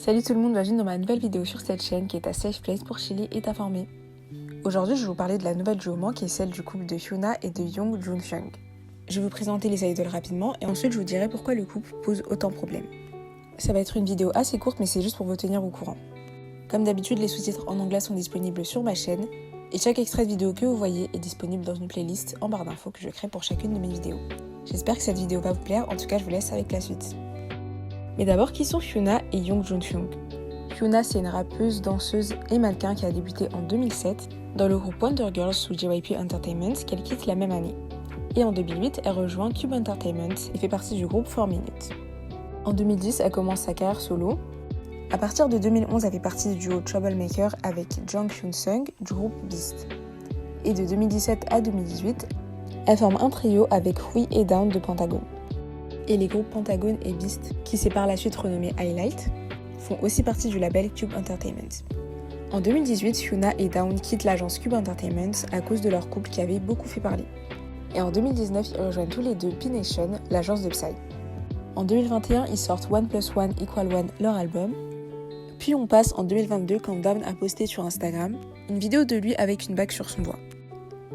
Salut tout le monde, bienvenue dans ma nouvelle vidéo sur cette chaîne qui est ta safe place pour chiller et t'informer. Aujourd'hui, je vais vous parler de la nouvelle duo qui est celle du couple de Hyuna et de Young Jun-hyung. Je vais vous présenter les idoles rapidement et ensuite je vous dirai pourquoi le couple pose autant de problèmes. Ça va être une vidéo assez courte mais c'est juste pour vous tenir au courant. Comme d'habitude, les sous-titres en anglais sont disponibles sur ma chaîne et chaque extrait de vidéo que vous voyez est disponible dans une playlist en barre d'infos que je crée pour chacune de mes vidéos. J'espère que cette vidéo va vous plaire, en tout cas je vous laisse avec la suite. Mais d'abord, qui sont Hyuna et Young Jun-hyung? Hyuna, c'est une rappeuse, danseuse et mannequin qui a débuté en 2007 dans le groupe Wonder Girls sous JYP Entertainment qu'elle quitte la même année. Et en 2008, elle rejoint Cube Entertainment et fait partie du groupe 4 Minute. En 2010, elle commence sa carrière solo. À partir de 2011, elle fait partie du duo Troublemaker avec Jung Hyun-sung du groupe Beast. Et de 2017 à 2018, elle forme un trio avec Hui et Down de Pentagon. Et les groupes Pentagon et Beast, qui s'est par la suite renommé Highlight, font aussi partie du label Cube Entertainment. En 2018, Hyuna et Down quittent l'agence Cube Entertainment à cause de leur couple qui avait beaucoup fait parler. Et en 2019, ils rejoignent tous les deux P-Nation, l'agence de Psy. En 2021, ils sortent 1+1 = 1, leur album. Puis on passe en 2022 quand Down a posté sur Instagram une vidéo de lui avec une bague sur son doigt.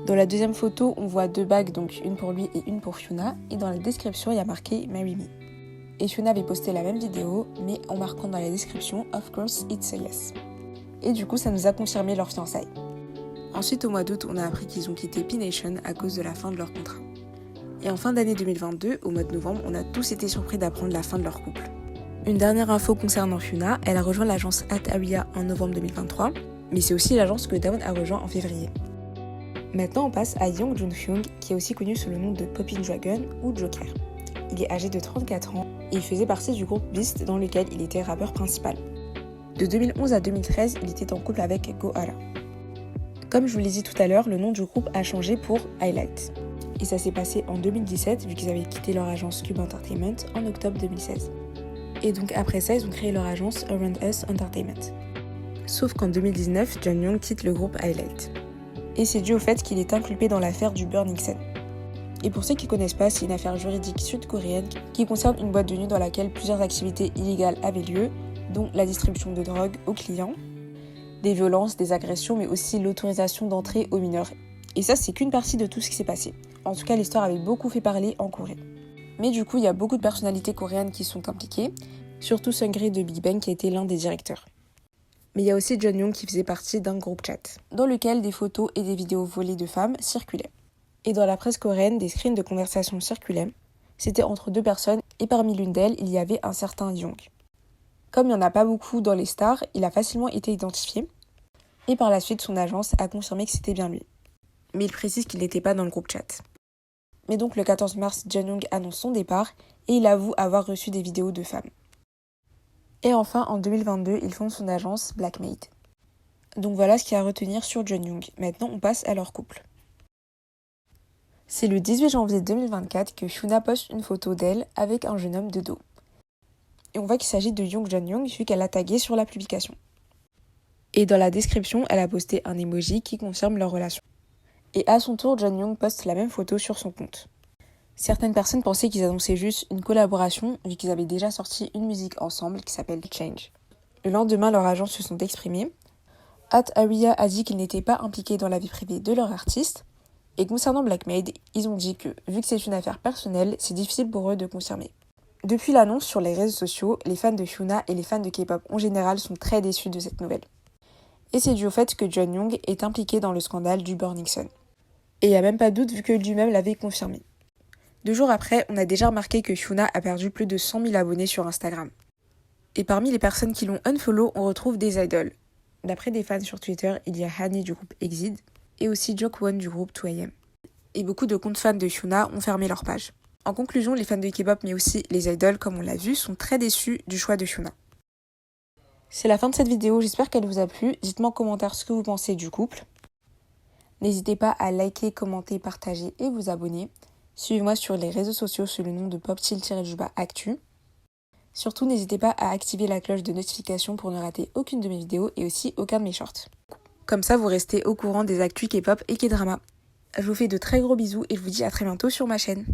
Dans la deuxième photo, on voit deux bagues, donc une pour lui et une pour Hyuna, et dans la description, il y a marqué « Marry me ». Et Hyuna avait posté la même vidéo, mais en marquant dans la description « Of course, it's a yes ». Et du coup, ça nous a confirmé leur fiançailles. Ensuite, au mois d'août, on a appris qu'ils ont quitté P-Nation à cause de la fin de leur contrat. Et en fin d'année 2022, au mois de novembre, on a tous été surpris d'apprendre la fin de leur couple. Une dernière info concernant Hyuna, elle a rejoint l'agence At-Aria en novembre 2023, mais c'est aussi l'agence que Down a rejoint en février. Maintenant, on passe à Young Jun-hyung, qui est aussi connu sous le nom de Poppin Dragon ou Joker. Il est âgé de 34 ans et il faisait partie du groupe Beast dans lequel il était rappeur principal. De 2011 à 2013, il était en couple avec Go-hara. Comme je vous l'ai dit tout à l'heure, le nom du groupe a changé pour Highlight. Et ça s'est passé en 2017, vu qu'ils avaient quitté leur agence Cube Entertainment en octobre 2016. Et donc après ça, ils ont créé leur agence Around Us Entertainment. Sauf qu'en 2019, Jun-hyung quitte le groupe Highlight. Et c'est dû au fait qu'il est inculpé dans l'affaire du Burning Sun. Et pour ceux qui ne connaissent pas, c'est une affaire juridique sud-coréenne qui concerne une boîte de nuit dans laquelle plusieurs activités illégales avaient lieu, dont la distribution de drogue aux clients, des violences, des agressions, mais aussi l'autorisation d'entrée aux mineurs. Et ça, c'est qu'une partie de tout ce qui s'est passé. En tout cas, l'histoire avait beaucoup fait parler en Corée. Mais du coup, il y a beaucoup de personnalités coréennes qui sont impliquées, surtout Seungri de Big Bang qui était l'un des directeurs. Mais il y a aussi Jun-hyung qui faisait partie d'un groupe chat, dans lequel des photos et des vidéos volées de femmes circulaient. Et dans la presse coréenne, des screens de conversation circulaient. C'était entre deux personnes, et parmi l'une d'elles, il y avait un certain Young. Comme il n'y en a pas beaucoup dans les stars, il a facilement été identifié, et par la suite, son agence a confirmé que c'était bien lui. Mais il précise qu'il n'était pas dans le groupe chat. Mais donc le 14 mars, Jun-hyung annonce son départ, et il avoue avoir reçu des vidéos de femmes. Et enfin, en 2022, il fonde son agence Blackmaid. Donc voilà ce qu'il y a à retenir sur Jun-hyung. Maintenant, on passe à leur couple. C'est le 18 janvier 2024 que Hyuna poste une photo d'elle avec un jeune homme de dos. Et on voit qu'il s'agit de Young Jun-hyung vu qu'elle l'a tagué sur la publication. Et dans la description, elle a posté un emoji qui confirme leur relation. Et à son tour, Jun-hyung poste la même photo sur son compte. Certaines personnes pensaient qu'ils annonçaient juste une collaboration vu qu'ils avaient déjà sorti une musique ensemble qui s'appelle Change. Le lendemain, leurs agents se sont exprimés. At-Aria a dit qu'ils n'étaient pas impliqués dans la vie privée de leur artiste. Et concernant Blackmaid, ils ont dit que, vu que c'est une affaire personnelle, c'est difficile pour eux de confirmer. Depuis l'annonce sur les réseaux sociaux, les fans de Hyuna et les fans de K-pop en général sont très déçus de cette nouvelle. Et c'est dû au fait que Jun-hyung est impliqué dans le scandale du Burning Sun. Et il n'y a même pas de doute vu que lui-même l'avait confirmé. 2 jours après, on a déjà remarqué que Hyuna a perdu plus de 100 000 abonnés sur Instagram. Et parmi les personnes qui l'ont unfollow, on retrouve des idoles. D'après des fans sur Twitter, il y a Hani du groupe Exit et aussi Jokwon du groupe 2AM. Et beaucoup de comptes fans de Hyuna ont fermé leur page. En conclusion, les fans de K-pop mais aussi les idoles, comme on l'a vu, sont très déçus du choix de Hyuna. C'est la fin de cette vidéo, j'espère qu'elle vous a plu. Dites-moi en commentaire ce que vous pensez du couple. N'hésitez pas à liker, commenter, partager et vous abonner. Suivez-moi sur les réseaux sociaux sous le nom de popchill-actu. Surtout, n'hésitez pas à activer la cloche de notification pour ne rater aucune de mes vidéos et aussi aucun de mes shorts. Comme ça, vous restez au courant des actus K-pop et K-drama. Je vous fais de très gros bisous et je vous dis à très bientôt sur ma chaîne.